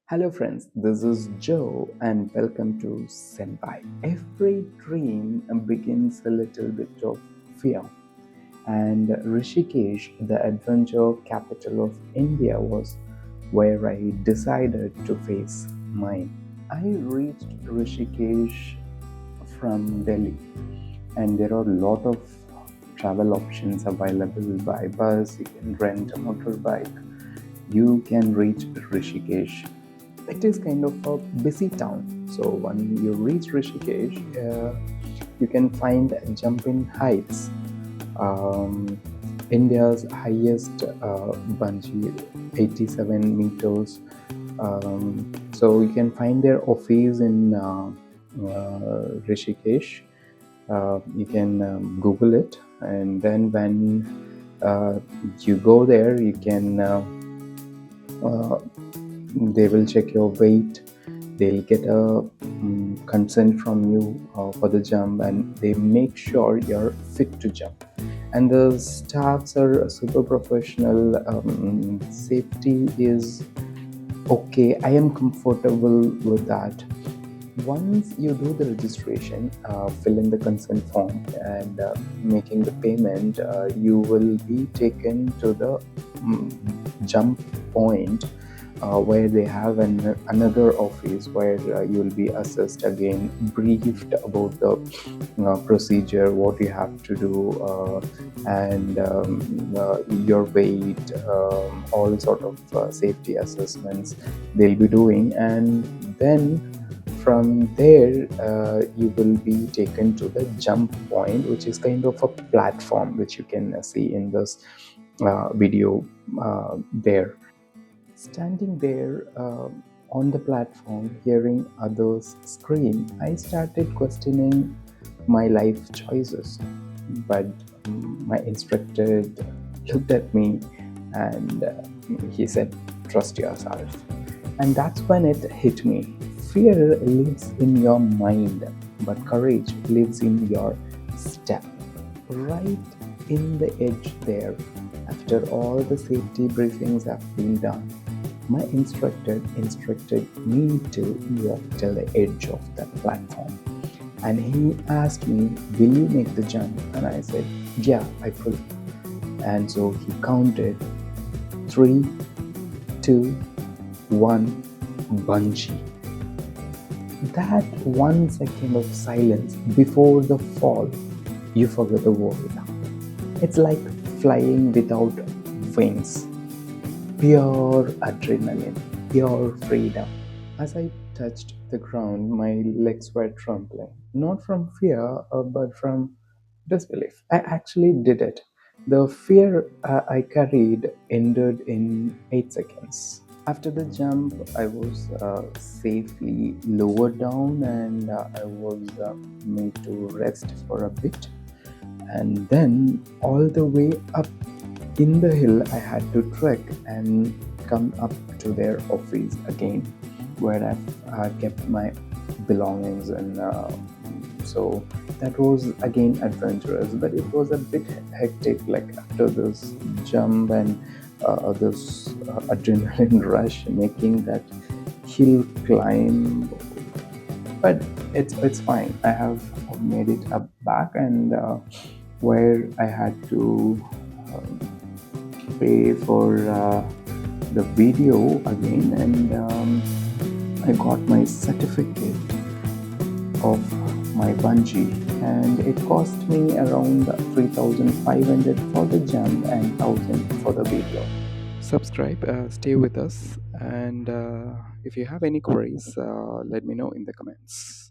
Hello friends, this is Joe and welcome to Senpai. Every dream begins a little bit of fear, and Rishikesh, the adventure capital of India, was where I decided to face mine. I reached Rishikesh from Delhi, and there are a lot of travel options available by bus. You can rent a motorbike, you can reach Rishikesh. It is kind of a busy town. So when you reach Rishikesh, you can find Jumpin Heights, um, India's highest bungee, 87 meters. So you can find their office in Rishikesh. You can Google it, and then when you go there, you can uh, they will check your weight. They'll get a consent from you for the jump, and they make sure you're fit to jump. And the staffs are super professional. Safety is okay. I am comfortable with that. Once you do the registration, fill in the consent form, and making the payment, you will be taken to the jump point, where they have another office where you will be assessed again, briefed about the procedure, what you have to do, and your weight, all sort of safety assessments they'll be doing. And then from there, you will be taken to the jump point, which is kind of a platform which you can see in this video there. Standing there on the platform, hearing others scream, I started questioning my life choices. But my instructor looked at me, and he said, "Trust yourself." And that's when it hit me. Fear lives in your mind, but courage lives in your step. Right in the edge there, after all the safety briefings have been done, my instructor instructed me to walk till the edge of that platform. And he asked me, "Will you make the jump?" And I said, "Yeah, I will." And so he counted 3, 2, 1, bungee. That 1 second of silence before the fall, you forget the world. It's like flying without wings. Pure adrenaline, pure freedom. As I touched the ground, my legs were trembling. Not from fear, but from disbelief. I actually did it. The fear I carried ended in 8 seconds. After the jump, I was safely lowered down, and I was made to rest for a bit. And then, all the way up in the hill, I had to trek and come up to their office again, where I've kept my belongings. And so that was again adventurous, but it was a bit hectic, like after this jump and this adrenaline rush, making that hill climb. But it's fine. I have made it up back, and where I had to um, pay for the video again, and I got my certificate of my bungee, and it cost me around 3,500 for the jump and 1,000 for the video. Subscribe, stay with us, and if you have any queries, let me know in the comments.